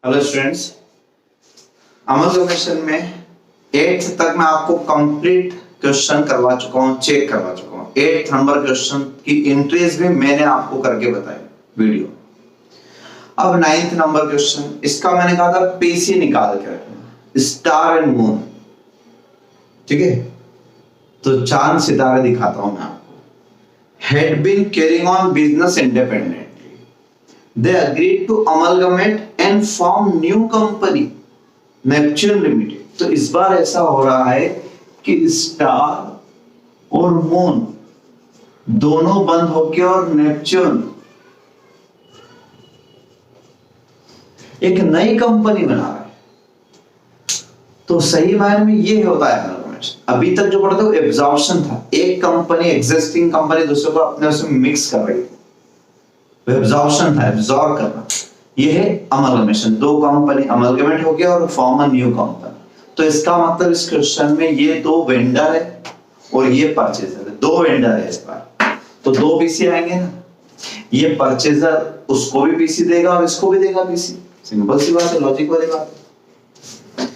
Hello students, amalgamation में 8th तक मैं आपको कंप्लीट क्वेश्चन करवा चुका हूँ, चेक करवा चुका हूँ। 8th नंबर क्वेश्चन की एंट्रीज भी मैंने आपको करके बताई वीडियो। अब 9th नंबर क्वेश्चन, इसका मैंने कहा था पीसी निकाल के रखना, स्टार एंड मून। ठीक है, तो चांद सितारे दिखाता हूं मैं आपको। Had been carrying on business independently, they agreed to amalgamate and form new company Neptune Limited. तो इस बार ऐसा हो रहा है कि स्टार और मून दोनों बंद होके और नेपच्यून एक नई कंपनी बना रहा है। तो सही मायने में ये होता है अमलगमेशन। अभी तक जो पढ़ते वो एब्जॉर्प्शन था, एक कंपनी एग्जिस्टिंग कंपनी दूसरे को अपने उसमें मिक्स कर रही थी, एब्जॉर्प्शन था, एब्जॉर्ब करना। ये है अमलगमेशन, दो कंपनी अमलगमेट हो गया और फॉर्म अ न्यू कंपनी। तो इसका मतलब इस क्वेश्चन में ये दो वेंडर है और ये परचेजर है, दो वेंडर है इस बार, तो दो पीसी आएंगे ना। ये परचेजर उसको भी पीसी देगा और इसको भी देगा पीसी, सिंपल सी बात है, लॉजिक वाली बात है।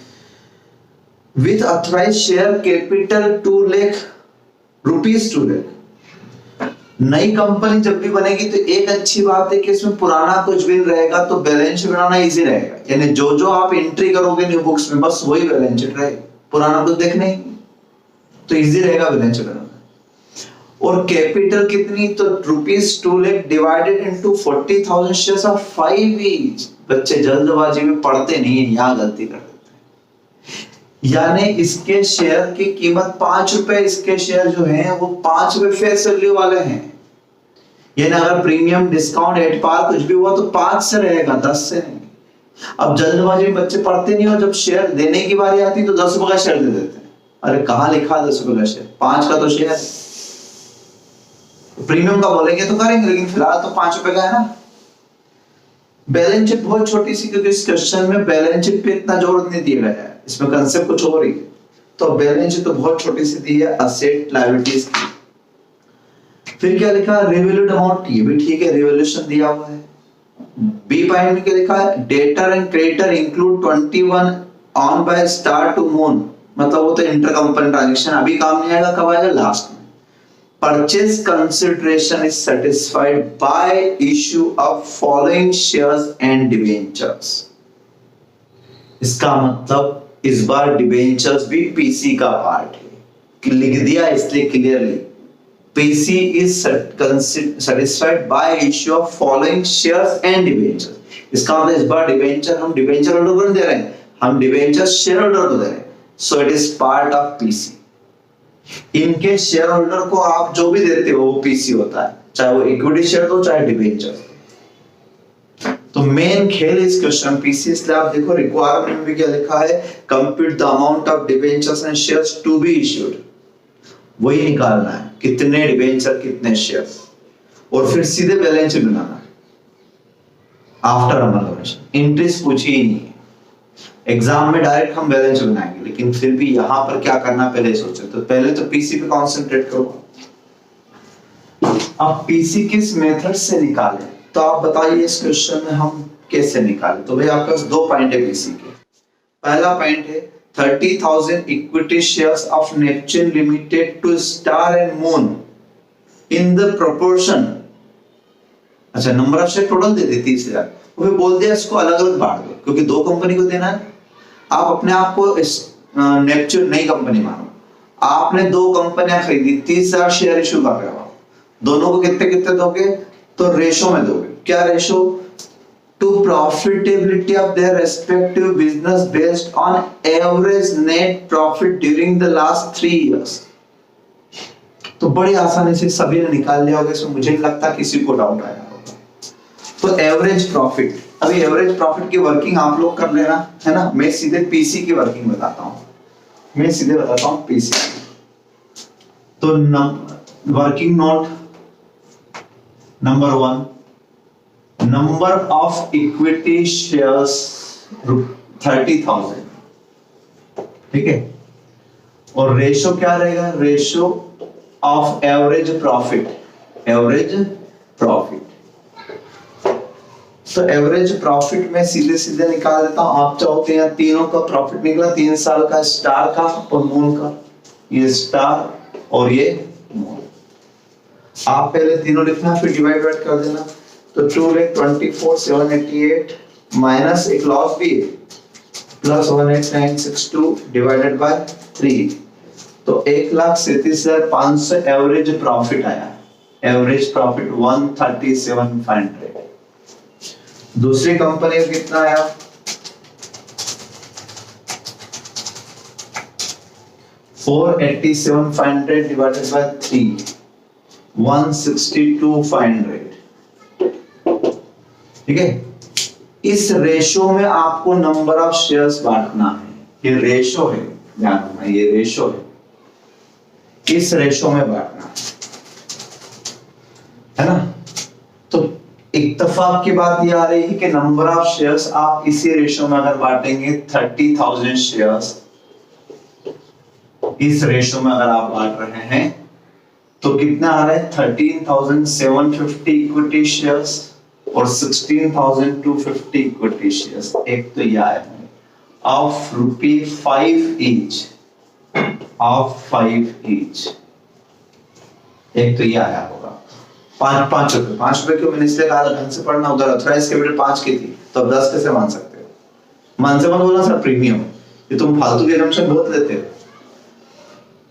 With authorised share capital 2 lakh rupees 2 lakh. नई कंपनी जब भी बनेगी तो एक अच्छी बात है कि इसमें पुराना कुछ भी रहेगा तो बैलेंस शीट बनाना इजी रहेगा। यानी जो जो आप एंट्री करोगे न्यू बुक्स में बस वही बैलेंस शीट रहेगा, पुराना कुछ देखना ही नहीं, तो इजी रहेगा बैलेंस शीट बनाना। और कैपिटल कितनी, तो ₹2 lakh divided into 40,000 shares of 5 each. बच्चे जल्दबाजी में पढ़ते नहीं है, यहां गलती कर देते हैं। यानी इसके शेयर की कीमत ₹5, इसके शेयर जो हैं वो ₹5 फेस वैल्यू वाले हैं। यानी अगर प्रीमियम डिस्काउंट एट पार कुछ भी हुआ तो 5 से रहेगा, 10 से नहीं। अब जल्दबाजी में बच्चे पढ़ते नहीं, और जब शेयर देने की बारी आती तो ₹10 का शेयर दे देते हैं। अरे कहां लिखा ₹10 का शेयर, 5 का तो शेयर। प्रीमियम का बोलेंगे तो करेंगे, लेकिन फिलहाल तो ₹5 का है ना। बैलेंस शीट बहुत छोटी सी, क्योंकि इस क्वेश्चन में बैलेंस शीट पे इतना जोर नहीं दिया गया है, इसमें कंसेप्ट कुछ और ही है। तो बैलेंस शीट तो बहुत छोटी सी दी है, असेट लायबिलिटीज की। फिर क्या लिखा, रिवैल्यूड अमाउंट, ये भी ठीक है, रिवैल्यूएशन दिया हुआ है। बी पॉइंट में क्या लिखा है, debtor and creditor include 21 on by Star to Moon, मतलब वो तो इंटर कंपनी ट्रांजैक्शन अभी काम नहीं आएगा, कब आएगा, लास्ट में। Purchase consideration is satisfied by issue of following shares and debentures. इसका मतलब इस बार डिबेंचर्स भी पीसी का पार्ट है, लिख दिया इसलिए clearly. PC is satisfied by issue of following shares and debentures। इसका मतलब इस बार डिबेंचर हम डिबेंचर होल्डर को नहीं दे रहे हैं, हम डिबेंचर शेयर होल्डर को दे रहे हैं। So it is part of PC. इनके शेयर होल्डर को आप जो भी देते हो वो पीसी होता है, चाहे वो इक्विटी शेयर दो चाहे डिबेंचर। तो मेन खेल इस क्वेश्चन पीसी। इसलिए आप देखो रिक्वायरमेंट में भी क्या लिखा है, compute the amount of debentures and shares to be issued. वही निकालना है, कितने डिबेंचर कितने शेयर्स, और फिर सीधे बैलेंस शीट बनाना है आफ्टर अमलगमेशन। एंट्रीज पूछी ही नहीं है एग्जाम में, डायरेक्ट हम बैलेंस शीट बनाएंगे, लेकिन फिर भी यहां पर क्या करना पहले सोचो। तो पहले तो पीसी पे कंसंट्रेट करो। अब पीसी किस मेथड से निकालें, तो आप बताइए इस क्वेश्चन में हम कैसे निकालें। तो भाई आपके पास दो पॉइंट है पीसी के। पहला पॉइंट है 30,000 equity shares of Neptune Limited to Star and Moon in the proportion। अच्छा, नंबर ऑफ शेयर टोटल दे दी 30,000, वो फिर बोल दिया इसको अलग अलग बांट दो, क्योंकि दो कंपनी को देना है। आप अपने आप को नेपच्यून नई कंपनी मानो, आपने दो कंपनियां खरीदी, 30,000 शेयर इशू कर रहे हो, दोनों को कितने कितने दोगे, तो रेशो में दोगे। क्या ratio, to profitability of their respective business based on average net profit during the last 3 years। तो बड़ी आसानी से सभी ने निकाल लिया होगा, इसमें मुझे नहीं लगता किसी को डाउट आया होगा। तो एवरेज प्रॉफिट, अभी एवरेज प्रॉफिट की वर्किंग आप लोग कर लेना है ना, मैं सीधे पीसी की वर्किंग बताता हूँ, मैं सीधे बताता हूँ पीसी। तो working note number 1, number of equity shares 30,000, ठीक है। और रेशो क्या रहेगा, ratio of average profit, average profit तो एवरेज प्रॉफिट में सीधे सीधे निकाल देता हूं। आप चाहो तो यहाँ तीनों का प्रॉफिट निकला, 3 साल का, स्टार का और मून का। ये स्टार और ये मून। आप पहले तीनों लिखना फिर डिवाइड कर देना। तो 2,24,788 माइनस एक लॉस भी है प्लस 18962 डिवाइडेड बाय 3। तो 1,37,500 एवरेज प्रॉफिट आया। Average profit 137,500। दूसरी कंपनी का कितना आया? 487,500 डिवाइडेड बाय 3, 162,500। ठीक है, इस रेशो में आपको नंबर ऑफ शेयर्स बांटना है। ये रेशो है, ध्यान रखना, ये रेशो है, इस रेशो में बांटना है ना। तो इत्तेफाक की बात ये आ रही है कि नंबर ऑफ शेयर्स आप इसी रेशो में अगर बांटेंगे, 30,000 शेयर्स इस रेशो में अगर आप बांट रहे हैं तो कितना आ रहा है? 13,750 इक्विटी शेयर्स और 16,250 इक्विटी शेयर्स। एक तो यह है ऑफ ₹5 ईच, ऑफ 5 ईच। एक तो यह आया होगा 5 रुपए। 5 रुपए क्यों? मैंने इसलिए कहा था ढंग से पढ़ना। उधर अथराइज कैपिटल 5 की थी, तो अब 10 कैसे मान सकते हो? मान से मत बोलना सर प्रीमियम, ये तुम फालतू के असम्पशन बहुत लेते हो।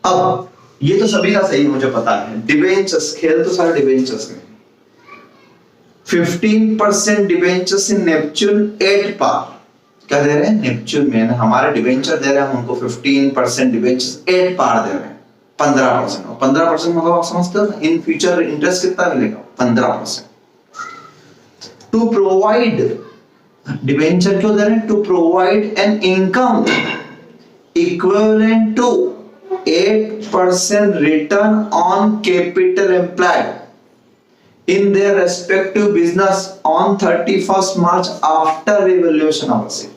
अब ये तो सभी का सही मुझे पता है। डिबेंचर्स, खेल तो सारे डिबेंचर्स में। 15% डिबेंचर्स इन नेपच्यून 8 पार। क्या दे रहे हैं? नेपच्यून में हमारे डिबेंचर दे रहे हैं, हम उनको 15% डिबेंचर्स 8 पार दे रहे हैं। 15%, 15% मतलब आप समझते हो इन फ्यूचर इंटरेस्ट कितना मिलेगा? 15%। टू प्रोवाइड, डिबेंचर क्यों दे रहे हैं? To provide an income equivalent to 8% return on capital employed in their respective business on 31st March after revaluation of asset।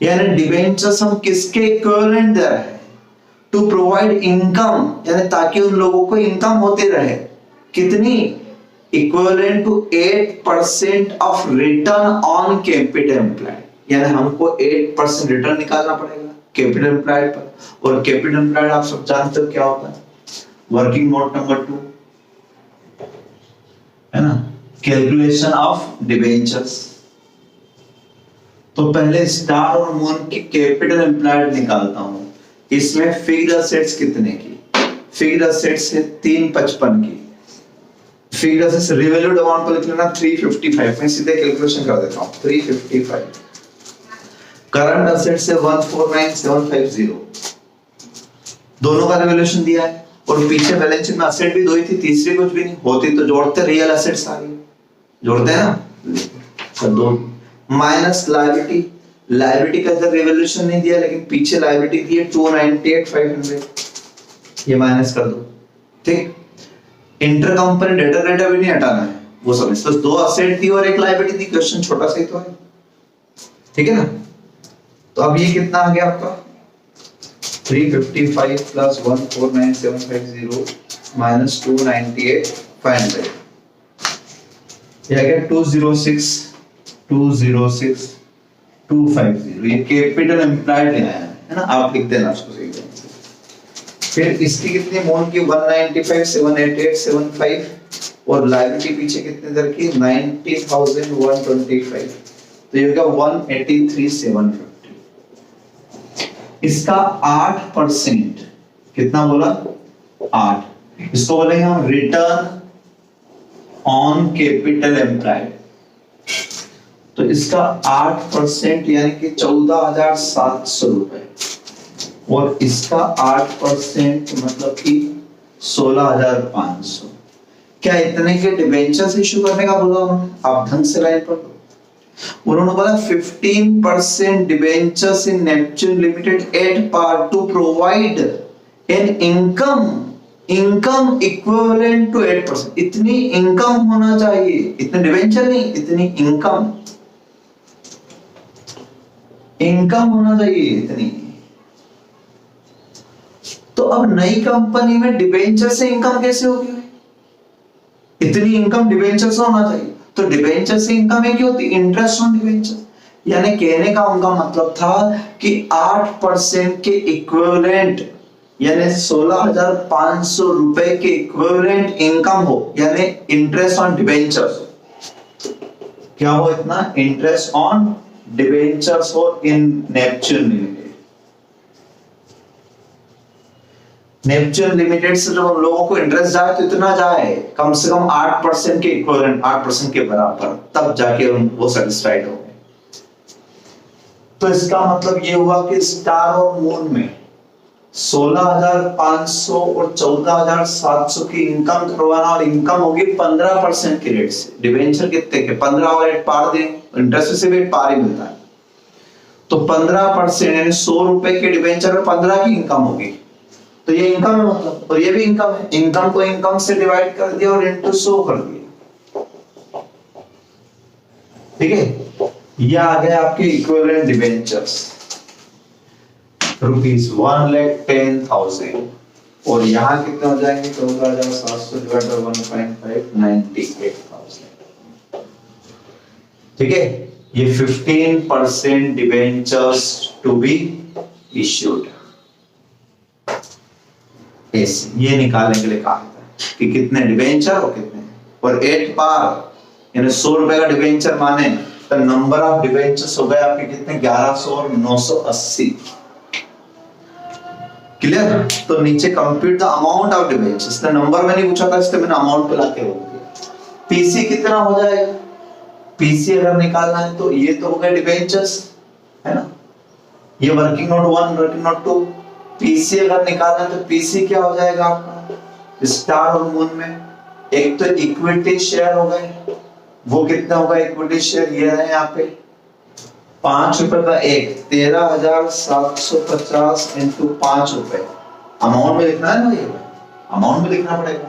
यानी डिबेंचर्स हम किसके इक्विवेलेंट दे रहे हैं? टू प्रोवाइड इनकम, यानी ताकि उन लोगों को इनकम होती रहे। कितनी? Equivalent to 8% of return on capital employed. यानी हमको 8% रिटर्न निकालना पड़ेगा कैपिटल एम्प्लॉयड पर। और कैपिटल एम्प्लॉयड आप सब जानते हो क्या होता है? वर्किंग नोट नंबर 2 है ना, कैलकुलेशन ऑफ डिबेंचर्स। तो पहले स्टार और मून की कैपिटल एम्प्लॉयड निकालता हूं। इसमें फिक्स्ड असेट्स कितने की? फिक्स्ड असेट्स है 355 की। फिक्स्ड असेट्स रिवैल्यूड अमाउंट पर लिख लेना 355। मैं सीधे कैलकुलेशन कर देता हूं 355। करंट असेट्स है 149,750। दोनों का रिवैल्यूएशन दिया है और पीछे बैलेंस शीट में असेट भी 2 ही थी, तीसरी कुछ भी नहीं होती तो जोड़ते रियल असेट्स आ गई। जोड़ते हैं ना, तो 2 माइनस लायबिलिटी। लायबिलिटी का इधर रिवैल्यूएशन नहीं दिया लेकिन पीछे लायबिलिटी दी है 298,500, ये माइनस कर दो। ठीक, इंटर कंपनी डेटर डेटा भी नहीं हटाना है, वो समझ। तो 2 असेट थी और 1 लायबिलिटी थी। क्वेश्चन छोटा सा ही तो है, ठीक है ना। तो अब ये कितना आ गया आपका? 355 प्लस 149,750 माइनस 298,500। ये आ गया 206,250। ये कैपिटल एम्प्लॉयड लेना है ना, आप लिख देना उसको सही ढंग से। फिर इसकी कितनी? मूल की 195,788,75 और लायबिलिटी पीछे कितने दर की? 90,125। तो ये होगा 183,750। इसका 8%, कितना बोला? 8। इसको बोलेंगे हम रिटर्न ऑन कैपिटल एम्प्लॉयड। तो इसका 8% यानी कि 14,700 रुपए और इसका 8% मतलब कि 16,500। क्या इतने के डिबेंचर्स इश्यू करने का बोला उन्होंने? आप ढंग से लाइन पर उन्होंने बोला 15% debentures in Neptune Limited at par to provide an income equivalent to 8%। इतनी इनकम होना चाहिए, इतने डिबेंचर नहीं, इतनी इनकम होना चाहिए इतनी। तो अब नई कंपनी में डिबेंचर से इनकम कैसे होगी? इतनी इनकम डिबेंचर से होना चाहिए। तो डिबेंचर से इनकम एक ही होती है, इंटरेस्ट ऑन डिबेंचर। यानी कहने का उनका मतलब था कि 8% के इक्विवेलेंट यानी 16,500 रुपए के इक्विवेलेंट इनकम हो, यानी इंटरेस्ट ऑन डिबेंचर्स क्या हो, इतना इंटरेस्ट ऑन डिबेंचर्स हो इन नेपच्यून लिमिटेड। नेपच्यून लिमिटेड से जब हम लोगों को इंटरेस्ट जाए तो इतना जाए कम से कम 8% के इक्विवेलेंट, 8% के बराबर, तब जाके वो सेटिस्फाइड हो गए। तो इसका मतलब ये हुआ कि स्टार और मून में 16,500 और 14,700 की इनकम करवाना, और इनकम होगी 15% के रेट से। डिबेंचर कितने के 15 और 8 पार दें, इंटरेस्ट से भी पार ही मिलता है, तो 15% यानी 100 रुपए के डिबेंचर में 15 की इनकम होगी, तो ये इनकम है मतलब, और ये भी इनकम है। इनकम को इनकम से डिवाइड कर दिया और इनटू 100 कर दिया, ठीक है। ये आ गया आपके इक्विवेलेंट डिबेंचर्स ₹1,10,000, और यहाँ कितने हो जाएंगे 14,700 डिवाइड बाय 1.5 98,000, ठीक है। ये 15% डिबेंचर्स टू बी इश्यूड, ये निकालने के लिए कहा था कि कितने डिबेंचर और कितने, और 8 पार यानी 100 रुपए का डिबेंचर माने तो नंबर ऑफ डिबेंचर्स हो गए आपके कितने 1100 और 980, क्लियर। तो नीचे compute the amount of debentures, तो नंबर में नहीं पूछा था इसलिए मैंने अमाउंट पे लाके बोल दिया। पीसी कितना हो जाएगा, पीसी अगर निकालना है तो ये तो हो गए डिबेंचर्स, है ना, ये working note 1 working note 2। PC अगर निकालना है तो पीसी क्या हो जाएगा आपका स्टार और मून में, एक तो इक्विटी शेयर हो गए, वो कितना होगा इक्विटी शेयर, ये है यहाँ पे 5 रुपए का एक, 13,750 इंटू 5 रुपए, अमाउंट में लिखना है ना, ये अमाउंट में लिखना पड़ेगा,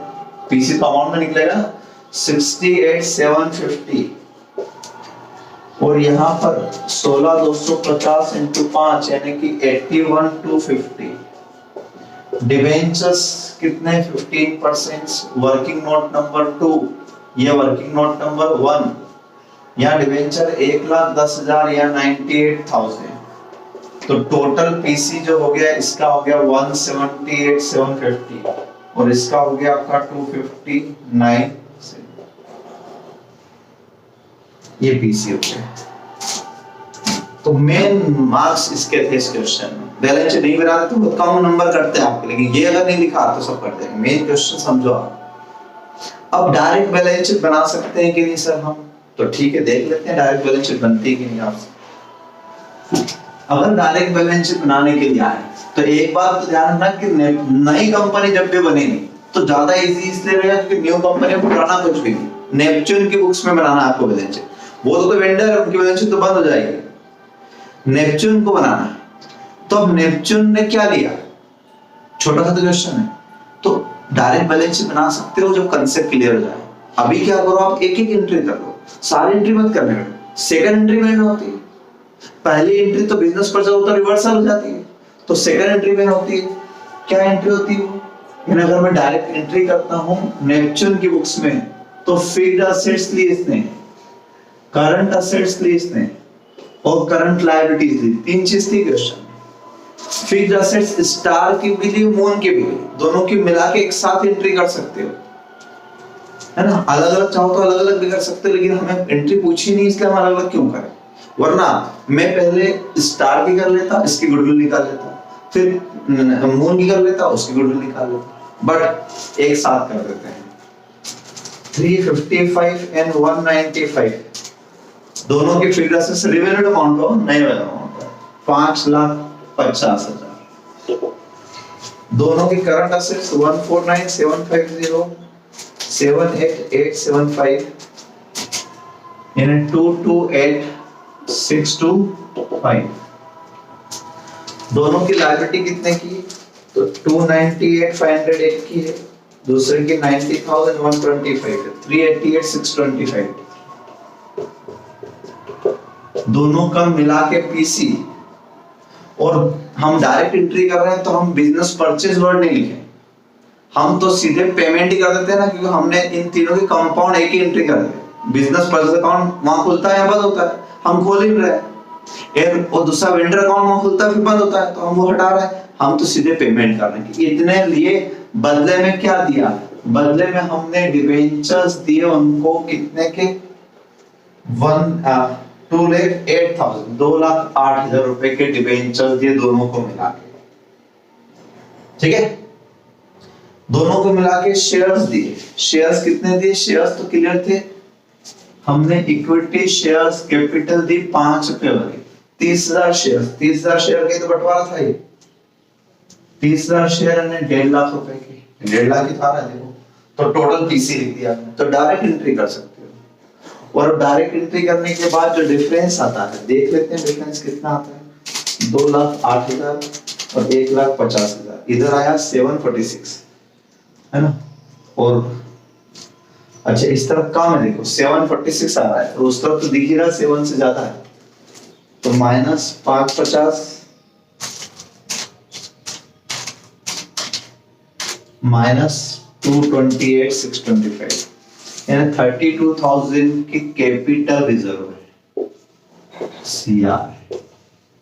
पीसी तो अमाउंट में निकलेगा 68,750, और यहाँ पर 16,250 इंटू 5 यानी कि 81,250। डिबेंचर्स कितने 15%, वर्किंग नोट नंबर 2, ये वर्किंग नोट नंबर 1, यहाँ डिबेंचर 1,10,000 या 98,000, तो टोटल पीसी जो हो गया इसका हो गया 178,750, और इसका हो गया आपका 259, ये पीसी हो गया। तो मेन मार्क्स इसके थे इस क्वेश्चन में। बैलेंस शीट नहीं बना तो बहुत कम नंबर करते हैं आपके, लेकिन ये अगर नहीं लिखा तो सब कर देंगे। मेन क्वेश्चन समझो आप। अब डायरेक्ट बैलेंस शीट बना सकते हैं कि नहीं सर हम, तो ठीक है देख लेते हैं डायरेक्ट बैलेंस शीट बनती है कि नहीं आपसे। अगर डायरेक्ट बैलेंस शीट बनाने के लिए आए तो एक बात तो ध्यान रखना कि नई कंपनी जब भी बनेगी तो ज्यादा इजी इसलिए रहेगा क्योंकि न्यू कंपनी को बनाना कुछ भी नहीं, नेपच्यून की बुक्स में बनाना आपको बैलेंस शीट, वो तो वेंडर है उनकी बैलेंस शीट तो बंद हो जाएगी, नेपच्यून को बनाना है। तो अब नेपच्यून ने क्या लिया, छोटा सा तो क्वेश्चन है, तो डायरेक्ट बैलेंस शीट बना सकते हो जब कंसेप्ट क्लियर हो जाए। अभी क्या करो आप एक एक एंट्री कर लो, सारी एंट्री मत करने दो, सेकंड एंट्री में होती है, पहली एंट्री तो बिजनेस पर जाओ तो रिवर्सल हो जाती है, तो सेकंड एंट्री में होती है, क्या एंट्री होती है वो, अगर मैं डायरेक्ट एंट्री करता हूं नेपच्यून की बुक्स में तो फिक्स्ड असेट्स लिए इसने, करंट असेट्स लिए इसने, और करंट लायबिलिटीज ली, तीन चीज थी क्वेश्चन। फिक्स्ड असेट्स स्टार की भी ली, मून की भी ली, दोनों की मिला के एक साथ एंट्री कर सकते हो, है ना। अलग अलग चाहो तो अलग अलग भी कर सकते हो, लेकिन हमें एंट्री पूछी नहीं इसलिए हम अलग अलग क्यों करें, वरना मैं पहले स्टार की कर लेता, इसकी गुडविल निकाल लेता, फिर मून की कर लेता, उसकी गुडविल निकाल लेता, बट एक साथ कर देते हैं। 355 एंड 195 दोनों के फिक्स्ड असेट्स रिवेल्यूड अमाउंट हो, नए वाला अमाउंट हो 5,50,000, दोनों की करंट असेट्स 149,750 78875 यानी 228,625, दोनों की लायबिलिटी कितने की, तो 298,508 की है, दूसरे की 90,125 है, 388,625, दोनों का मिला के पीसी। और हम डायरेक्ट एंट्री कर रहे हैं तो हम बिजनेस परचेज वर्ड नहीं लिखे, हम तो सीधे पेमेंट ही कर देते हैं ना, क्योंकि हमने इन तीनों की कंपाउंड एक ही एंट्री कर दी, बिजनेस पर्पस अकाउंट वहां खुलता है या बंद होता है, हम खोल ही रहे हैं। और दूसरा वेंडर अकाउंट वहां खुलता है फिर बंद होता है, तो हम वो हटा रहे हैं। हम तो सीधे पेमेंट कर रहे हैं। इतने लिए बदले में क्या दिया, बदले में हमने डिबेंचर्स दिए उनको, कितने के 2,08,000 2,08,000 रुपए के डिबेंचर्स दिए दोनों को मिला के। ठीक है, दोनों को मिला के शेयर्स दिए। शेयर्स कितने दिए, शेयर्स तो क्लियर थे, हमने इक्विटी शेयर्स कैपिटल दी 5 रुपए वाली, 30,000 शेयर, 30,000 शेयर के तो बंटवारा था ये, 30,000 शेयर ने 1.5 लाख रुपए की, 1.5 लाख की था ना, देखो तो टोटल पीसी लिख दिया। तो डायरेक्ट एंट्री कर सकते हो, और डायरेक्ट एंट्री करने के बाद जो डिफरेंस आता है देख लेते हैं, डिफरेंस कितना आता है, 2,08,000 और 1,50,000, इधर आया 746 है ना, और अच्छा इस तरफ कम है, देखो 746 आ रहा है, और उस तरफ तो दिख ही रहा 7 से ज्यादा है, तो -550 -228,625 यानी 32,000 की कैपिटल रिजर्व है, सीआर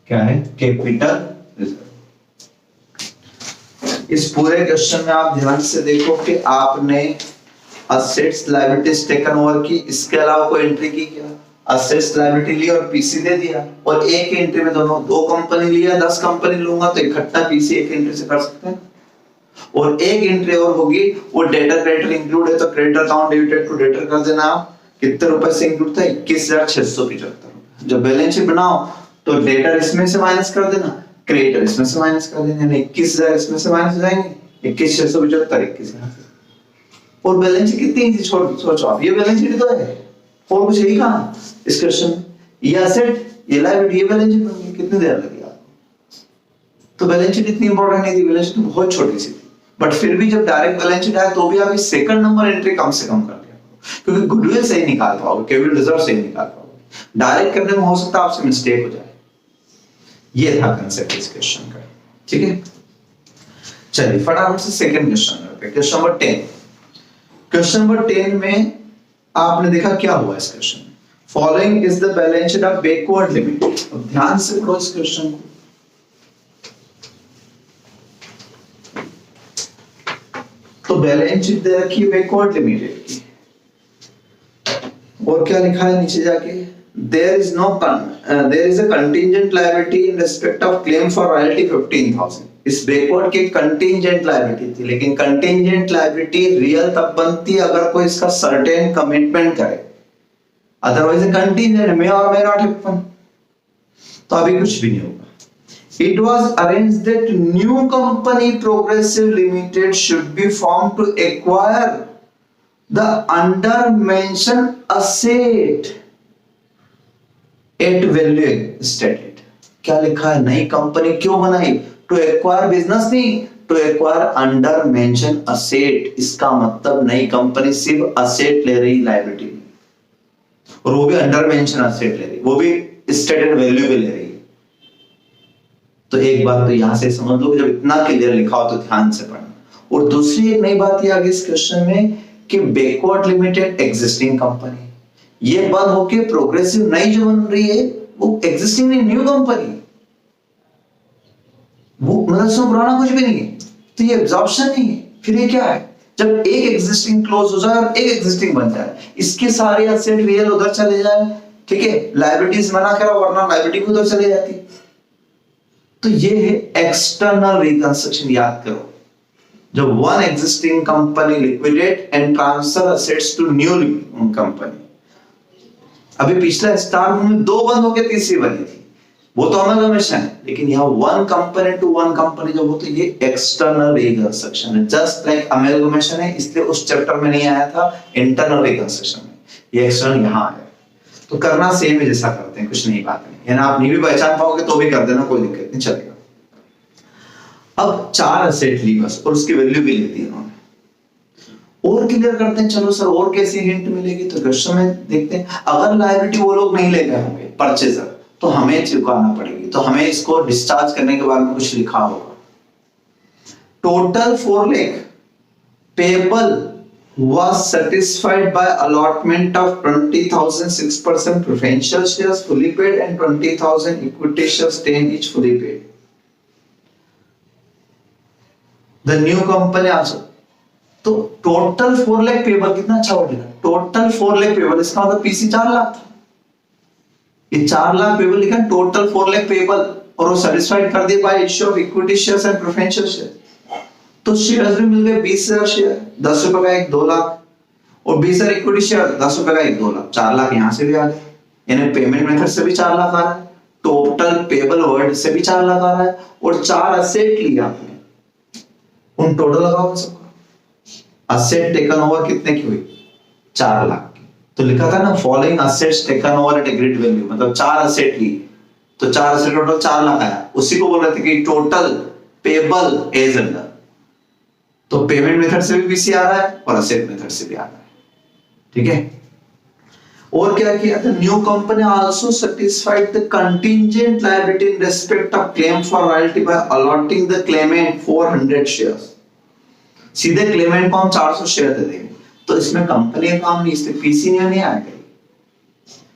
क्या है, कैपिटल रिजर्व। इस पूरे क्वेश्चन में आप ध्यान से देखो कि आपने असेट्स लायबिलिटीज टेकन ओवर की, इसके अलावा कोई एंट्री की क्या, असेट्स लायबिलिटी ली और पीसी दे दिया, और एक एंट्री में दोनों, 2 कंपनी लिया 10 कंपनी लूंगा तो इकट्ठा पीसी एक एंट्री से कर सकते हैं। और एक एंट्री और होगी, वो डेटर क्रेडिटर इंक्लूड है तो credit account debited to debtor कर देना। कितने रुपए से इंक्लूड था, 21,675। जब बैलेंस शीट बनाओ तो डेटर इसमें से माइनस कर देना, क्रेडिटर इसमें से माइनस कर देना, 21,000 इसमें से माइनस हो जाएंगे, 21,675 21 यहाँ से। और बैलेंस शीट कितनी इजी, सोचो आप, ये बैलेंस शीट तो है, और कुछ यही कहा इस क्वेश्चन में, ये एसेट ये लायबिलिटी ये बैलेंस शीट बन गई, कितनी देर लगी आपको। तो बैलेंस शीट इतनी इंपॉर्टेंट नहीं थी, बैलेंस शीट बहुत छोटी सी थी, बट फिर भी जब डायरेक्ट बैलेंस शीट आया तो भी आप सेकंड नंबर एंट्री कम से कम कर लिया, क्योंकि गुडविल से ही निकाल पाओगे, कैपिटल रिजर्व से ही निकाल पाओगे, डायरेक्ट करने में हो सकता है आपसे मिस्टेक हो जाए। ये था कांसेप्ट इस क्वेश्चन का, ठीक है। चलिए फटाफट से सेकंड क्वेश्चन करते हैं, क्वेश्चन नंबर 10। क्वेश्चन नंबर 10 में आपने देखा क्या हुआ इस क्वेश्चन में, following is the balance sheet of backward limited. अब ध्यान से पढ़ो इस क्वेश्चन को, तो बैलेंस शीट दे रखी है बैकवर्ड लिमिटेड की, और क्या लिखा है नीचे जाके, there is a contingent liability in respect of claim for royalty 15,000। इस बैकवर्ड की कंटीजेंट लायबिलिटी थी, लेकिन कंटीजेंट लायबिलिटी रियल तब बनती है अगर कोई इसका सर्टेन कमिटमेंट करे, अदरवाइज कंटीजेंट मे और मे नॉट हैपन, तो अभी कुछ भी नहीं होगा। It was arranged that new company Progressive Limited should be formed to acquire the under mentioned asset at value stated। क्या लिखा है, नई कंपनी क्यों बनाई, टू एक्वायर बिजनेस नहीं, to acquire under mention asset. इसका मतलब नई कंपनी सिर्फ असेट ले रही, लायबिलिटी नहीं, और वो भी अंडर मेंशन असेट ले रही, वो भी स्टेटेड वैल्यू पे ले रही। तो एक बात तो यहां से समझ लो, जब इतना क्लियर लिखा हो तो ध्यान से पढ़ना। और दूसरी एक नई बात ये आगे इस क्वेश्चन में कि बैकवर्ड लिमिटेड एग्जिस्टिंग कंपनी, ये बंद होके प्रोग्रेसिव नई जो बन रही है वो एग्जिस्टिंग नहीं, न्यू कंपनी, वो मतलब उसमें पुराना कुछ भी नहीं है, तो ये एब्जॉर्प्शन नहीं है। फिर ये क्या है, जब एक एग्जिस्टिंग क्लोज हो जाए और एक एग्जिस्टिंग बन जाए, इसके सारे एसेट रियल उधर चले जाए, ठीक है, लायबिलिटीज मना करो वरना लायबिलिटी उधर चले जाती। तो ये है एक्सटर्नल रिकंस्ट्रक्शन, याद करो, जब one existing company liquidate and transfer assets to new company. अभी पिछला स्टार में 2 बंद होकर तीसरी बनी थी, वो तो अमेलगमेशन है, लेकिन यहाँ one company to one company जब हो तो ये एक्सटर्नल रिकंस्ट्रक्शन है। जस्ट लाइक अमेलगमेशन है, इसलिए उस चैप्टर में नहीं आया था, इंटरनल रिकंस्ट्रक्शन में ये एक्सटर्नल यहाँ आया। तो करना सेम है जैसा करते हैं, कुछ नहीं बात नहीं, यानी आप नहीं भी पहचान पाओगे तो भी कर देना, कोई दिक्कत नहीं, चलेगा। अब 4 असेट ली बस, और उसकी वैल्यू भी लेती है उन्होंने। और क्लियर करते हैं, चलो सर और कैसी हिंट मिलेगी, तो क्वेश्चन में देखते हैं, अगर लायबिलिटी वो लोग नहीं ले गए होंगे परचेजर, तो हमें चुकाना पड़ेगी, तो हमें इसको डिस्चार्ज करने के बारे में कुछ लिखा होगा। Total 4 lakh payable was satisfied by allotment of 20,000 6% preferential shares fully paid and 20,000 equity shares 10 each fully paid. The new company also. तो टोटल 4 लाख पेबल कितना अच्छा बढ़ेगा, टोटल 4 लाख पेबल, इसका मतलब पीसी 4 लाख था, ये 4 लाख पेबल लिखा, टोटल 4 लाख पेबल, और वो सेटिस्फाइड कर दिया bye issue of equity shares and preferential share. तो शेयर्स भी मिल गए 20,000 शेयर, 10 रुपए का एक 2 लाख, और 20,000 इक्विटी शेयर 10 रुपए का एक 2 लाख, 4 लाख यहाँ से भी आ गए, यानी पेमेंट मेथड से भी 4 लाख आ रहा है, टोटल पेबल वर्ड से भी 4 लाख आ रहा है, और 4 असेट लिया आपने, उन टोटल लगाओ सबका, असेट टेकन ओवर कितने की हुई, 4 लाख की। तो लिखा था ना following assets taken over at agreed value, मतलब 4 असेट ली, तो 4 असेट टोटल 4 लाख आया, उसी को बोल रहे थे कि टोटल पेबल एज अंडर। तो पेमेंट मेथड से भी पीसी आ रहा है और असेट मेथड से भी आ रहा है, ठीक है। और क्या किया था, new company also satisfied the contingent liability in respect of claim for royalty by allotting the claimant 400 shares. सीधे क्लेमेंट को हम 400 शेयर दे देंगे, तो इसमें कंपनी का काम नहीं, इसलिए पीसी में नहीं आएगा।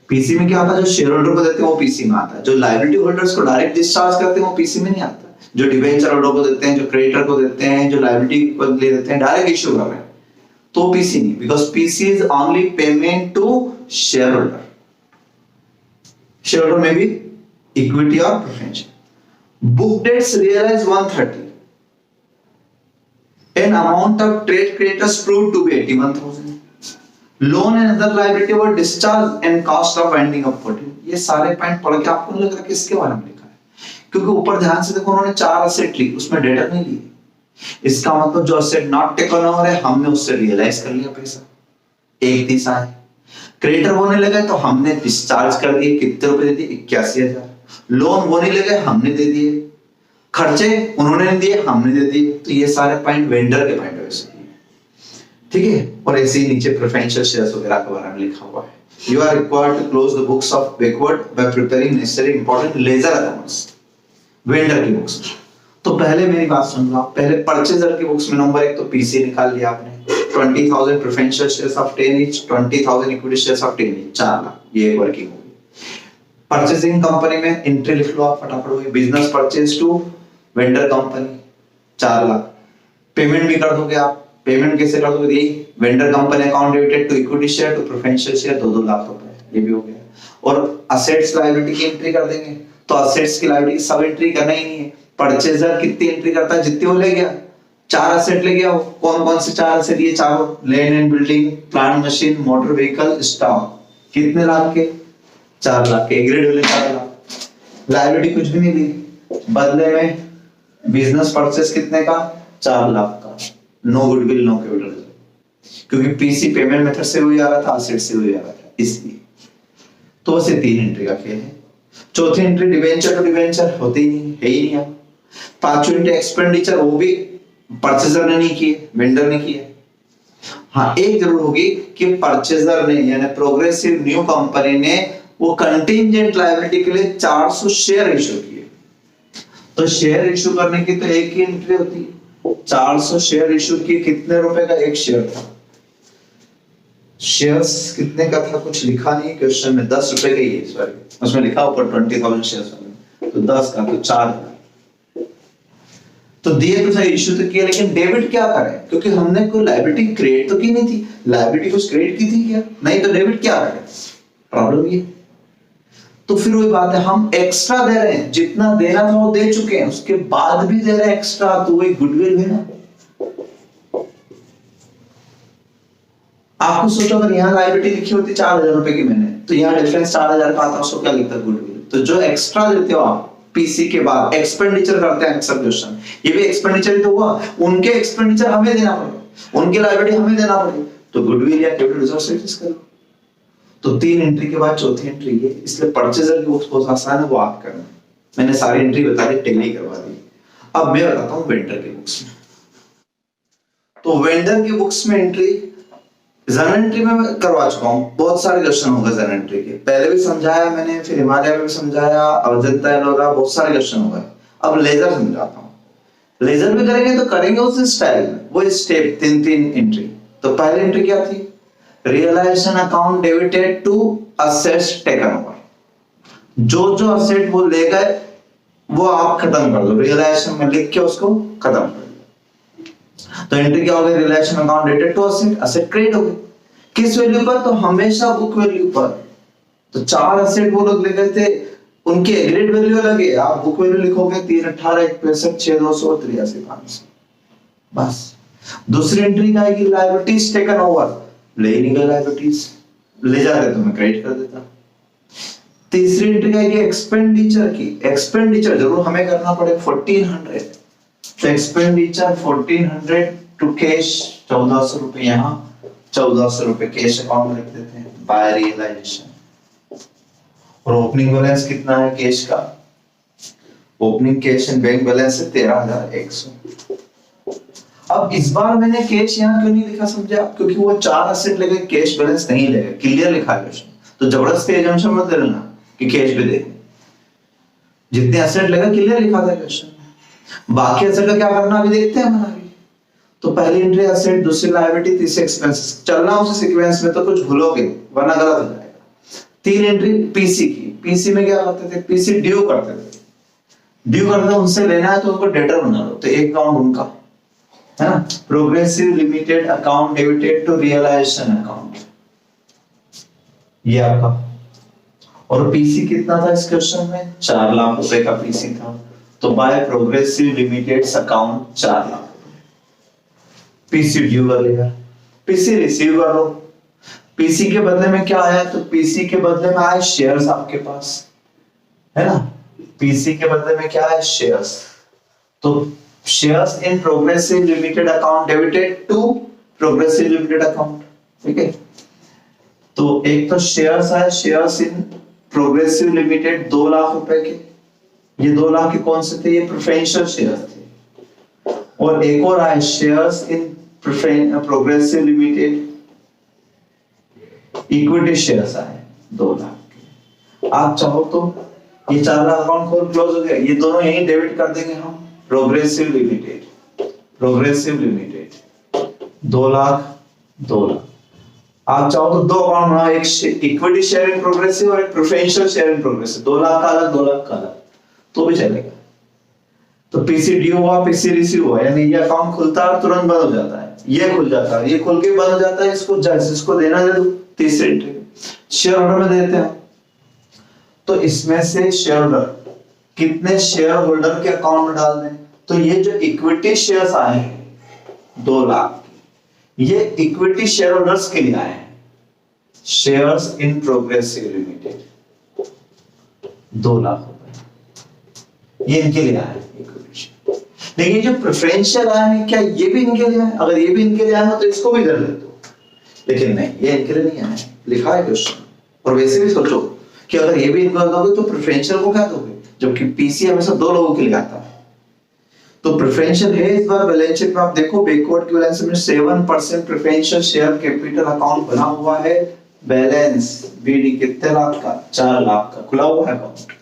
पीसी में क्या आता है, जो शेयर होल्डर को देते हैं वो पीसी में आता है, जो लायबिलिटी होल्डर्स को डायरेक्ट डिस्चार्ज करते हैं वो पीसी में नहीं आता, जो डिबेंचर होल्डर को देते हैं, जो क्रेडिटर को देते हैं, जो लायबिलिटी को ले देते हैं, डायरेक्ट इश्यू कर रहे हैं, तो पीसी नहीं, because PC is only payment to share holder. Share holder में भी इक्विटी और preferential. Book debts realise 130, an amount of trade creditors proved to be 81,000, loan and other liability were discharged and cost of winding up 14। ये सारे point पढ़ के आपको लग रहा है किसके बारे में लिखा है, क्योंकि ऊपर ध्यान से देखो उन्होंने 4 असेट ली, उसमें डेटर नहीं ली, इसका मतलब जो असेट नॉट टेकन ओवर है हमने उससे रियलाइज कर लिया पैसा, 1 आए, क्रेडिटर होने लगे तो हमने डिस्चार्ज कर दिए, कितने रुपए दे दिए, 81,000, लोन होने लगे हमने दे दिए, खर्चे उन्होंने नहीं दिए हमने दे दिए, तो ये सारे पॉइंट वेंडर के पॉइंट ऑफ व्यू, ठीक है। और ऐसे ही नीचे प्रेफरेंशियल शेयर्स वगैरह के बारे में लिखा हुआ है। You are required to close the books of backward by preparing necessary important ledger accounts vendor की बुक्स। तो पहले मेरी बात सुन लो, पहले परचेजर की बुक्स में नंबर 1 तो पीसी निकाल लिया आपने, 20,000 preferential shares of 10 each, 20,000 equity shares of 10 each, 4 lakh, ये एक वर्किंग होगी। परचेजिंग कंपनी में एंट्री लिख लो आप फटाफट, हुई business purchase to vendor company 4 lakh, payment भी कर दोगे आप, पेमेंट कैसे कर दोगे, vendor company account debited to equity share to preferential share 2-2 lakh रुपए, ये भी हो गया। और असेट्स लायबिलिटी की एंट्री कर देंगे, तो असेट्स की लायबिलिटी सब एंट्री करना ही नहीं है, परचेजर कितनी एंट्री करता है, जितने वो ले गया, 4 असेट ले गया, कौन कौन से 4 असेट, ये चारों, land and building, plant machine, motor vehicle, stock, कितने लाख के, 4 लाख के, एग्रीड वाले 4 लाख, लायबिलिटी कुछ भी नहीं ली, बदले में बिजनेस परचेस कितने का, 4 लाख का, नो गुडविल नो कैपिटल, क्योंकि पीसी पेमेंट मेथड से हुई आ रहा था, असेट से हुई आ रहा था, इसलिए। तो वैसे 3 एंट्री का खेल है। चौथी एंट्री डिबेंचर टू डिबेंचर होती ही नहीं, है ही नहीं। अब 5वीं एंट्री एक्सपेंडिचर, वो भी परचेजर ने नहीं किए, वेंडर ने किए। हाँ, एक जरूर होगी कि परचेजर ने यानी प्रोग्रेसिव न्यू कंपनी ने वो कंटिंजेंट लायबिलिटी के लिए 400 शेयर इश्यू किए, तो शेयर इश्यू करने की तो एक ही एंट्री होती है, 400 शेयर इश्यू किए, कितने रुपए का एक शेयर था, शेयर्स कितने का था कुछ लिखा नहीं क्वेश्चन में, 10 रुपए का ही है, सॉरी उसमें लिखा ऊपर 20,000 शेयर्स, तो 10 का तो 4, तो दिए तो सही, इश्यू तो किया, लेकिन डेबिट क्या करें, क्योंकि हमने कोई लायबिलिटी क्रिएट तो की नहीं थी, लायबिलिटी कुछ क्रिएट की थी क्या, नहीं, तो डेबिट क्या करें, प्रॉब्लम ये। तो फिर वही बात है, हम एक्स्ट्रा दे रहे हैं, जितना देना था वो दे चुके हैं, उसके बाद भी दे रहे हैं एक्स्ट्रा, तो वही गुडविल है ना। आपको सोचो अगर यहाँ लायबिलिटी लिखी होती 4,000 रुपए की मैंने, तो यहाँ डिफरेंस 4,000 का आता, उसको क्या लिखता, गुडविल। तो जो एक्स्ट्रा देते हो आप पीसी के बाद, एक्सपेंडिचर करते हैं अक्सर क्वेश्चन, ये भी एक्सपेंडिचर ही तो हुआ, उनके एक्सपेंडिचर हमें देना पड़े, उनकी लायबिलिटी हमें देना पड़े, तो गुडविल या कैपिटल रिजर्व से एडजस्ट करो। तो 3 एंट्री के बाद चौथी एंट्री ये, इसलिए परचेजर की बुक्स बहुत आसान है, वो आप करना, मैंने सारी एंट्री बता दी, टैली करवा दी। अब मैं बताता हूँ वेंडर की बुक्स में। तो वेंडर की बुक्स में एंट्री जर्नल एंट्री में मैं करवा चुका हूँ, बहुत सारे क्वेश्चन होगा जर्नल एंट्री के, पहले भी समझाया मैंने, फिर हिमालय में भी समझाया, अजंता एलोरा, बहुत सारे क्वेश्चन हो गए। अब लेजर समझाता हूँ, लेजर भी करेंगे तो करेंगे उस स्टाइल में, वो स्टेप 3-3 एंट्री। तो पहली एंट्री क्या थी? Realisation account debited to assets taken over. जो जो असेट वो ले गए वो आप खत्म कर दो, रियलाइजेशन में लिख के उसको खत्म कर दो। तो एंट्री क्या हो गई? Realisation account debited to asset, asset credit हो गई। किस वैल्यू पर? तो हमेशा बुक वैल्यू पर। तो 4 असेट वो लोग ले गए थे, उनकी एग्रीड वैल्यू लगे, आप बुक वैल्यू लिखोगे 3, 18, 1, 65, 6, 200, 83, 500, बस। दूसरी एंट्री का आएगी लायबिलिटीज टेकन ओवर, ले नहीं गए लायबिलिटीज, ले जाकर तुम्हें क्रेडिट कर देता। तीसरी एंट्री का आएगी एक्सपेंडिचर की, एक्सपेंडिचर जरूर हमें करना पड़े 1400, तो एक्सपेंडिचर 1400 टू कैश 1400 रुपए, यहाँ 1400 रुपए कैश अकाउंट में लिख देते हैं बाय रियलाइजेशन। और ओपनिंग बैलेंस कितना है कैश का? Opening cash and bank balance है 13,100। अब इस बार मैंने कैश यहाँ क्यों नहीं लिखा समझे आप? क्योंकि वो 4 असेट लगे, कैश बैलेंस नहीं लगे, क्लियर लिखा है क्वेश्चन। तो जबरदस्ती एजम्पशन मत ले लेना कि कैश भी देंगे, जितने असेट लगे क्लियर लिखा था क्वेश्चन में। बाकी असेट का क्या करना अभी देखते हैं हमारा। तो पहली एंट्री असेट, दूसरी लायबिलिटी, तीसरी एक्सपेंसेस। चलना उस सीक्वेंस में तो कुछ भूलोगे वरना गलत हो जाएगा। 3 एंट्री पीसी की, पीसी में क्या करते थे? पीसी ड्यू करते थे, ड्यू करते उनसे लेना है तो उनको डेटर बना लो, तो एक अकाउंट उनका है ना, Progressive Limited account debited to realisation account, ये आपका। और पीसी कितना था इस क्वेश्चन में? 4 लाख रुपए का पीसी था, तो by Progressive Limited account 4 lakh. PC due कर लिया, पीसी रिसीव कर लो। पीसी के बदले में क्या आया? तो पीसी के बदले में आए शेयर्स आपके पास, है ना। पीसी के बदले में क्या है? शेयर्स। तो shares in Progressive Limited account debited to Progressive Limited account, ठीक है। तो एक तो शेयर्स आए, shares in Progressive Limited 2 lakh रुपए के, ये 2 लाख के कौन से थे? ये प्रेफरेंशियल शेयर्स थे। और एक और आए shares in Progressive limited equity shares आए 2 लाख के। आप चाहो तो ये 4 लाख अकाउंट खोल क्लोज हो गया, ये दोनों यही डेबिट कर देंगे हम। Progressive Limited 2 lakh 2 lakh. आप चाहो तो 2 अकाउंट बना, एक इक्विटी शेयर इन प्रोग्रेसिव और एक preferential share in progressive, 2 lakh का अलग 2 लाख का अलग, तो भी चलेगा। तो पीसी ड्यू हुआ, पीसी रिसीव हुआ, यानी ये अकाउंट खुलता है और तुरंत बंद हो जाता है, ये खुल जाता है, ये खुल के बंद हो जाता है। इसको जिसको देना दे दो। तीसरी एंट्री शेयर होल्डर में देते हैं, तो इसमें से शेयर होल्डर कितने शेयर होल्डर के अकाउंट में डाल दें? तो ये जो इक्विटी शेयर्स आए हैं 2 लाख, ये इक्विटी शेयर होल्डर्स के लिए आए हैं। Shares in Progressive Limited 2 lakh रुपए, ये इनके लिए आए हैं इक्विटी। लेकिन जो प्रेफरेंशियल आए हैं, क्या ये भी इनके लिए आए? अगर ये भी इनके लिए आए तो इसको भी कर लेते हो, लेकिन नहीं, ये इनके लिए नहीं आए, लिखा है क्वेश्चन। और वैसे भी सोचो कि अगर ये भी इनको दोगे तो प्रेफरेंशियल को क्या दोगे, जबकि पीसी हमेशा 2 लोगों के लिए आता है। तो प्रेफरेंशियल है इस बार बैलेंस शीट में, आप देखो बैकवर्ड की बैलेंस में 7% प्रेफरेंशियल शेयर कैपिटल अकाउंट बना हुआ है। बैलेंस बीडी कितने लाख का? 4 लाख का खुला हुआ है अकाउंट।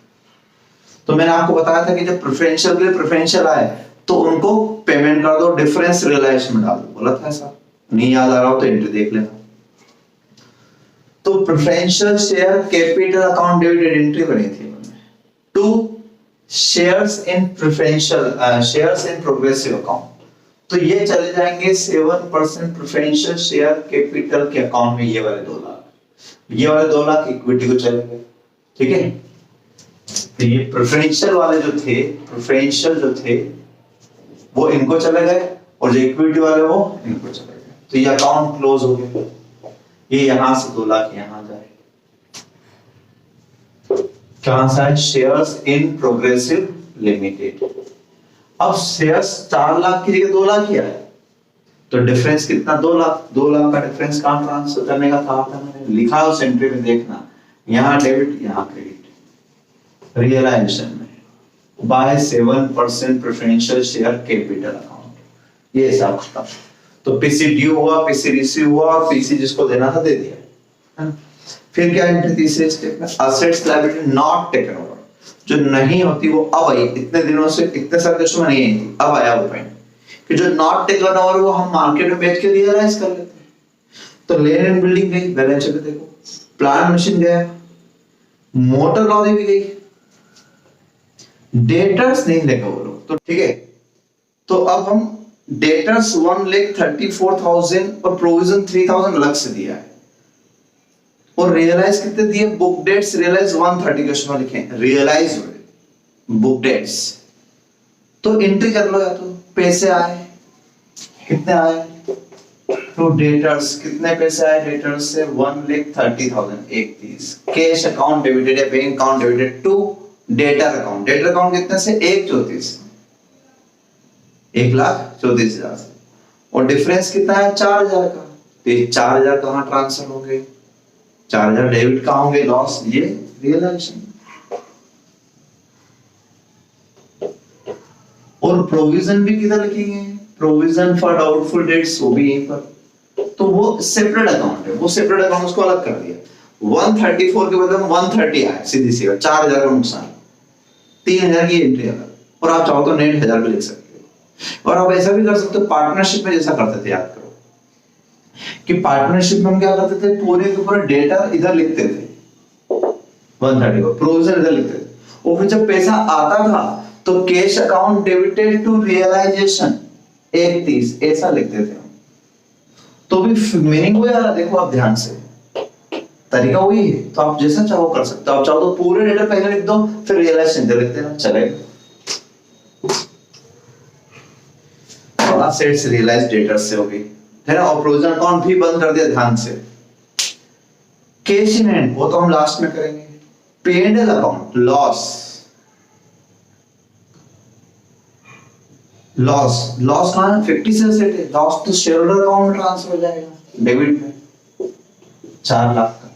तो मैंने आपको बताया था कि जब प्रेफरेंशियल के लिए प्रेफरेंशियल आए तो उनको पेमेंट कर दो, डिफरेंस रियलाइजेशन में डाल दो, बोला था ऐसा। नहीं याद आ रहा हो तो एंट्री देख लेना। तो preferential share capital account debited entry बनी थी to shares in preferential shares in Progressive account. तो ये चले जाएंगे 7% प्रेफरेंशियल शेयर कैपिटल के अकाउंट में, ये वाले 2 लाख, ये वाले 2 लाख इक्विटी को चलेंगे, ठीक है। तो ये प्रेफरेंशियल वाले जो थे वो इनको चले गए, और जो इक्विटी वाले वो इनको चले गए। तो ये अकाउंट क्लोज हो गया। ये यहां से 2 लाख यहां जाए, कहां से आए? Shares in Progressive limited. अब शेयर्स 4 लाख की जगह 2 लाख ही आए, तो डिफरेंस कितना? 2 लाख। 2 लाख का डिफरेंस कहां ट्रांसफर करने का था? मैंने लिखा उस एंट्री में, देखना, यहां डेबिट यहां क्रेडिट। रियलाइजेशन में by 7% preferential share capital account, ये हिसाब था। तो पीसी ड्यू हुआ, पीसी रिसीव हुआ, और पीसी जिसको देना था दे दिया। फिर क्या एंट्री? तीसरे स्टेप में assets liability not taken over, जो नहीं होती वो अब आई। इतने दिनों से, इतने साल के समय नहीं आई थी, अब आया वो पॉइंट कि जो नॉट टेकन ओवर वो हम मार्केट में बेच के रियलाइज कर लेते हैं। तो लैंड एंड बिल्डिंग गई, बैलेंस शीट में देखो, प्लांट मशीन गया, मोटर लॉरी भी गई, डेटर्स नहीं लेगा वो लोग। तो ठीक है, तो अब हम डेटर्स 1,34,000 और प्रोविजन 3,000 अलग से दिया है, और रियलाइज कितने दिए, बुक डेट्स रियलाइज 130 क्वेश्चन में लिखे रियलाइज बुक डेट्स। तो एंट्री कर लो, या तो पैसे आए, कितने आए टू डेटर्स, कितने पैसे आए डेटर्स से 1,30,000 31, कैश अकाउंट डेबिटेड या bank account debited to debtor account, debtor account कितने से 1,34, 1,34,000 से, और डिफरेंस कितना है 4,000 का, तो ये 4,000 कहां ट्रांसफर हो गए, 4,000 डेबिट कहां होंगे, लॉस, ये रियलाइजेशन। और प्रोविजन भी किधर लिखेंगे, प्रोविजन फॉर डाउटफुल डेट्स, वो भी यहीं पर, तो वो सेपरेट अकाउंट है, वो सेपरेट अकाउंट उसको अलग कर दिया, 134 के बदले 130 आया, सीधी सी बात, 4,000 का नुकसान, 3,000 की एंट्री अलग, और आप चाहो तो नेट 1,000 भी लिख सकते हो। और आप ऐसा भी कर सकते हो, पार्टनरशिप में जैसा करते थे, याद करो कि पार्टनरशिप में हम क्या करते थे, पूरे के पूरे डेटा इधर लिखते थे 130 को, प्रोविजन इधर लिखते थे, और फिर जब पैसा आता था तो cash account debited to realisation 31 ऐसा लिखते थे हम। तो भी मीनिंग वही आ रहा, देखो आप ध्यान से, तरीका वही है, तो आप जैसा चाहो कर सकते हो, आप चाहो तो पूरे डेटा पहले लिख दो, फिर रियलाइजेशन इधर लिख देना, चलेगा। असेट्स रियलाइज डेटर्स से होगी, है ना, और प्रोविजन अकाउंट भी बंद कर दिया, ध्यान से। कैश इन हैंड वो तो हम लास्ट में करेंगे। P&L अकाउंट, लॉस कहां है, 50 से सेट है, लॉस तो शेयर होल्डर अकाउंट में ट्रांसफर हो जाएगा, डेबिट में 4 लाख का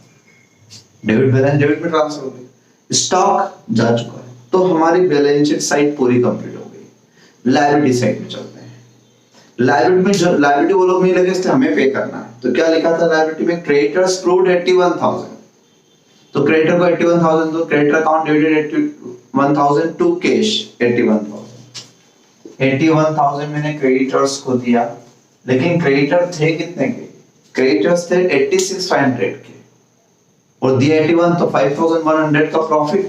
डेबिट बैलेंस डेबिट में ट्रांसफर हो गया, स्टॉक जा चुका है, तो हमारी बैलेंस शीट साइड पूरी कंप्लीट हो गई। लायबिलिटी साइड में चलते हैं। लायबिलिटी में जो लायबिलिटी वो लोग नहीं लगे, इसलिए हमें पे करना है, तो क्या लिखा था लायबिलिटी में, क्रेडिटर्स प्रूव्ड 81,000, तो क्रेडिटर को 81,000 दो, creditor account debited 81,000 to cash 81,000 मैंने क्रेडिटर्स को दिया, लेकिन क्रेडिटर थे कितने के, क्रेडिटर्स थे 86,500 के, और दिया 81, तो 5,100 का प्रॉफिट,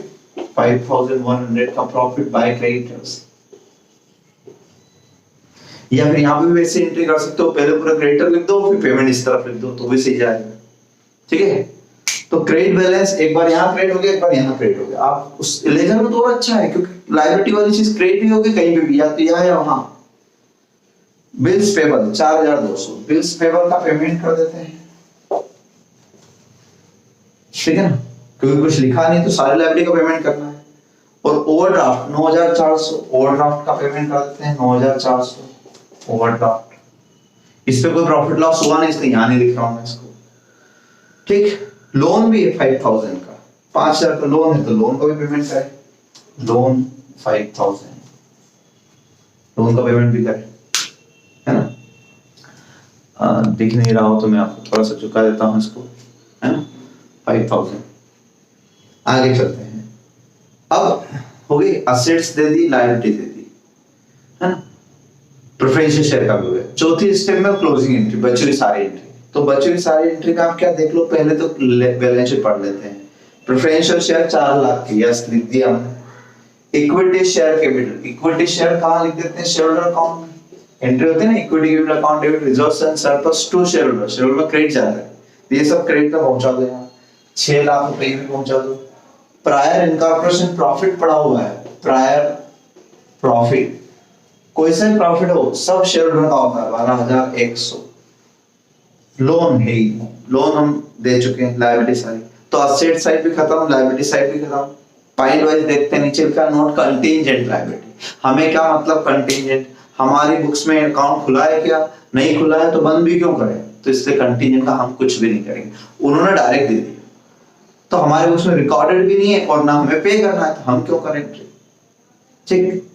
5,100 का प्रॉफिट बाय क्रेडिटर्स। या फिर यहाँ पे भी वैसे एंट्री कर सकते हो, पहले पूरा क्रेडिटर लिख दो, फिर पेमेंट इस तरफ लिख दो, तो भी सही जाएगा, ठीक है। तो क्रेडिट बैलेंस एक बार यहाँ क्रेडिट हो गया, एक बार यहाँ क्रेडिट हो गया, आप उस लेजर में तो और अच्छा है, क्योंकि लायबिलिटी वाली चीज क्रेडिट भी होगी कहीं पे भी, या तो यहाँ या वहां। बिल्स पेबल 4,200, बिल्स पेबल का पेमेंट कर देते हैं, ठीक है ना, क्योंकि कुछ लिखा नहीं तो सारे लायबिलिटी का पेमेंट करना है। और ओवरड्राफ्ट 9,400, ओवरड्राफ्ट का पेमेंट कर देते हैं 9,400 ओवरड्राफ्ट। इस पे कोई प्रॉफिट लॉस हुआ नहीं, इसलिए यहाँ नहीं लिख रहा हूं मैं इसको, ठीक। लोन भी है 5,000 का, 5,000 का लोन है, तो लोन का भी पेमेंट करें, लोन 5,000, लोन का पेमेंट भी करें, है ना। दिख नहीं रहा हो तो मैं आपको थोड़ा सा चुका देता हूं इसको, है ना, 5,000। आगे चलते हैं, अब हो गई असेट्स दे दी, लायबिलिटी दे दी, है ना, प्रेफरेंशियल शेयर का भी हो गया। चौथी स्टेप में क्लोजिंग एंट्री, बची हुई सारी एंट्री, तो बची हुई सारी एंट्री का आप क्या देख लो, पहले तो बैलेंस शीट पढ़ लेते हैं। प्रेफरेंशियल शेयर 4 लाख की, यस लिख दिया हमने। Equity share capital, equity share कहां लिख देते हैं, शेयर होल्डर अकाउंट में एंट्री होती है ना, equity capital account debit reserves and surplus to share holder, share holder में क्रेडिट जाता है, ये सब क्रेडिट में पहुंचा दो, यहाँ 6 लाख रुपए भी पहुंचा दो। प्रायर इनकॉर्पोरेशन प्रॉफिट पड़ा हुआ है, प्रायर प्रॉफिट, कोई सा प्रॉफिट हो सब शेयर होल्डर का होता है, 12,100। लोन है, लोन हम दे चुके हैं, लायबिलिटी सारी, तो असेट साइड भी खत्म, लायबिलिटी साइड भी खत्म। पॉइंट वाइज देखते हैं, नीचे लिखा नोट कंटीजेंट लायबिलिटी। हमें क्या मतलब कंटीजेंट, हमारी बुक्स में अकाउंट खुला है क्या, नहीं खुला है तो बंद भी क्यों करें, तो इसलिए कंटीजेंट का हम कुछ भी नहीं करेंगे, उन्होंने डायरेक्ट दे दिया, तो हमारे बुक्स में रिकॉर्डेड भी नहीं है और ना हमें पे करना है, तो हम क्यों करें, ठीक।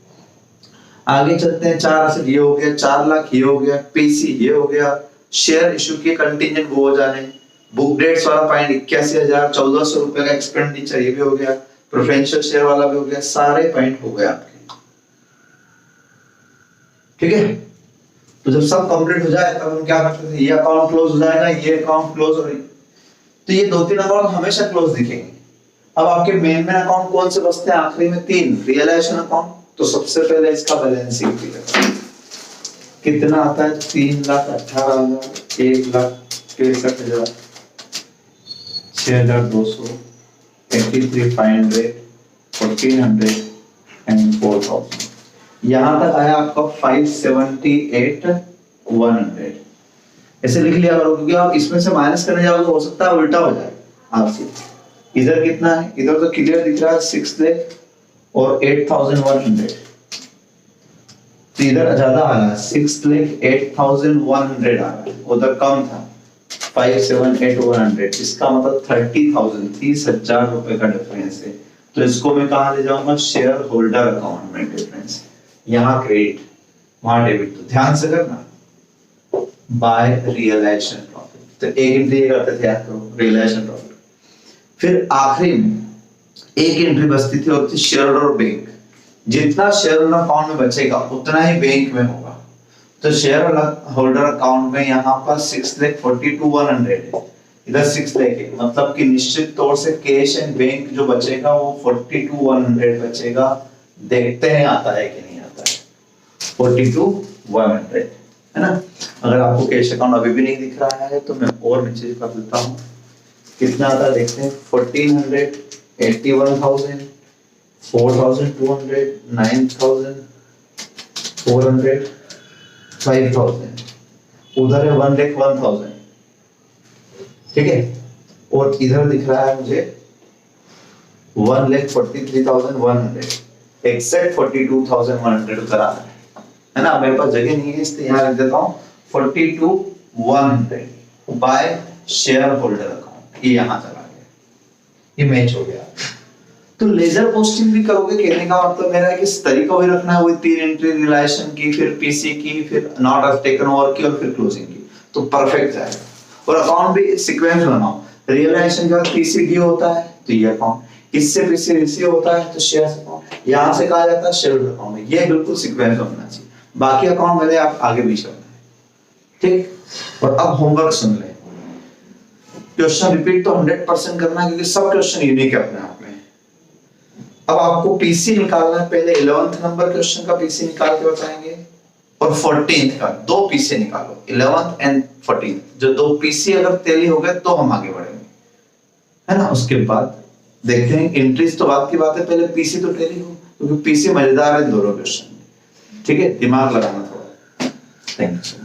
आगे चलते हैं, 4 असेट ये हो गया, 4 लाख ये हो गया, पीसी ये हो गया, शेयर इशू के कंटीजेंट वो हो जाने, बुक डेट्स वाला पॉइंट 81,000, 1,400 रुपए का एक्सपेंडिचर ये भी हो गया, प्रेफरेंशियल शेयर वाला भी हो गया, सारे पॉइंट हो गए आपके, ठीक है। तो जब सब कंप्लीट हो जाए तब हम क्या करते थे, ये अकाउंट क्लोज हो जाएगा, ये अकाउंट क्लोज हो रही, तो ये 2-3 अकाउंट हमेशा क्लोज दिखेंगे। अब आपके मेन अकाउंट कौन से बचते हैं आखिरी में? 3 रियलाइजेशन अकाउंट। तो सबसे पहले इसका बैलेंस शीट कितना आता है? 3,18,000, 1,63,000, 6,200, 83,500, 1,400 एंड 4,000। यहां तक आया आपका 578,100। ऐसे लिख लिया करो, क्योंकि आप इसमें से माइनस करने जाओगे हो सकता है उल्टा हो जाए आपसे। इधर कितना है? इधर तो क्लियर दिख रहा है 6 लाख और 8,100, तो इधर ज्यादा आ रहा है 6,08,100 आ रहा है, उधर कम था 578,100। इसका मतलब 30,000, 30,000 रुपए का डिफरेंस है। तो इसको मैं कहां ले जाऊंगा? शेयर होल्डर अकाउंट में डिफरेंस। यहाँ क्रेडिट, वहां डेबिट। तो ध्यान से करना, बाय रियलाइजेशन प्रॉफिट। तो एक एंट्री करते थे याद करो, रियलाइजेशन प्रॉफिट। फिर आखिरी में एक एंट्री बचती थी और थी शेयर होल्डर बैंक। जितना शेयर होल्डर अकाउंट में बचेगा उतना ही बैंक में होगा। तो शेयर होल्डर अकाउंट में यहाँ पर 6,42,100 है, इधर 6 लाख है। मतलब कि निश्चित तौर से कैश एंड बैंक जो बचेगा वो 42,100 बचेगा। देखते हैं आता है कि नहीं आता है। 42,100 है ना। अगर आपको कैश अकाउंट अभी भी नहीं दिख रहा है तो मैं और नीचे कर देता हूँ, कितना आता है देखते हैं। 1,400, 81,000, 4,200, 9,000, 400, 5,000। उधर है 1,01,000, ठीक है। और इधर दिख रहा है मुझे 1,43,100, एक्सैक्ट 42,100 उधर आ रहा है ना। मेरे पास जगह नहीं है इसलिए यहाँ लिख देता हूँ 42,100 बाय शेयर होल्डर अकाउंट। ये यहाँ चला गया, ये मैच हो गया। तो लेजर पोस्टिंग भी करोगे, कहने का मतलब मेरा है कि इस तरीका भी रखना है, वही 3 एंट्री रियलाइजेशन की, फिर पीसी की, फिर नॉट एज टेकन ओवर की, और फिर क्लोजिंग की, तो परफेक्ट जाएगा। और अकाउंट भी सीक्वेंस बनाओ। रियलाइजेशन के बाद पीसीडी होता है तो ये अकाउंट, इससे पीसी रिसीव होता है तो शेयर अकाउंट, यहां से कहा जाता है शेयर अकाउंट। ये बिल्कुल सीक्वेंस होना चाहिए। बाकी अकाउंट मेरे आप आगे भी चलना है, ठीक। और अब होमवर्क सुन ले। क्वेश्चन रिपीट तो 100% करना है, क्योंकि सब क्वेश्चन यूनिक है अपने आप में। अब आपको पीसी निकालना है। पहले 11th नंबर क्वेश्चन का पीसी निकाल के बताएंगे, और 14th का। 2 पीसी निकालो, 11th एंड 14th। जो 2 पीसी अगर टैली हो गए तो हम आगे बढ़ेंगे, है ना। उसके बाद देखते हैं, एंट्रीज तो बात की बात है, पहले पीसी तो टैली हो, क्योंकि पीसी मजेदार है दोनों क्वेश्चन, ठीक है। दिमाग लगाना थोड़ा। Thank you.